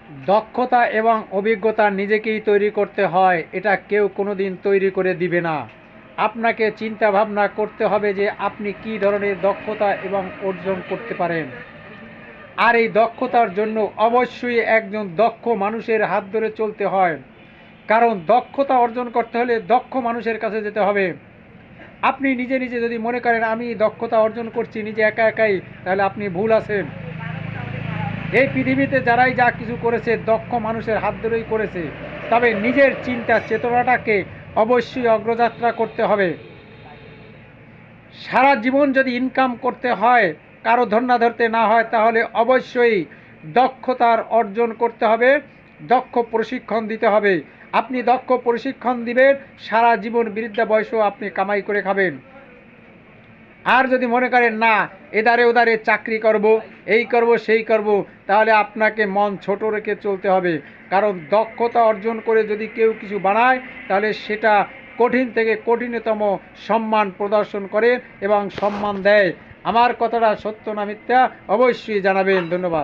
দক্ষতা এবং অভিজ্ঞতা নিজেকেই তৈরি করতে হয়, এটা কেউ কোনোদিন তৈরি করে দিবে না। আপনাকে চিন্তা ভাবনা করতে হবে যে আপনি কী ধরনের দক্ষতা এবং অর্জন করতে পারেন। আর এই দক্ষতার জন্য অবশ্যই একজন দক্ষ মানুষের হাত ধরে চলতে হয়, কারণ দক্ষতা অর্জন করতে হলে দক্ষ মানুষের কাছে যেতে হবে। আপনি নিজে নিজে যদি মনে করেন আমি দক্ষতা অর্জন করছি নিজে একা একাই, তাহলে আপনি ভুল আছেন। এই পৃথিবীতে যারাই যা কিছু করেছে দক্ষ মানুষের হাত ধরেই করেছে। তবে নিজের চিন্তা চেতনাটাকে অবশ্যই অগ্রযাত্রা করতে হবে। সারা জীবন যদি ইনকাম করতে হয়, কারো ধর্না ধরতে না হয়, তাহলে অবশ্যই দক্ষতার অর্জন করতে হবে, দক্ষ প্রশিক্ষণ দিতে হবে। আপনি দক্ষ প্রশিক্ষণ দিবেন, সারা জীবন বৃদ্ধা বয়সেও আপনি কামাই করে খাবেন। আর যদি মনে করেন না এদারে ওদারে চাকরি করব, এই করব সেই করব, তাহলে আপনাকে মন ছোট রেখে চলতে হবে। কারণ দক্ষতা অর্জন করে যদি কেউ কিছু বানায়, তাহলে সেটা কঠিন থেকে কঠিনতম সম্মান প্রদর্শন করে এবং সম্মান দেয়। আমার কথাটা সত্য না মিথ্যা অবশ্যই জানাবেন। ধন্যবাদ।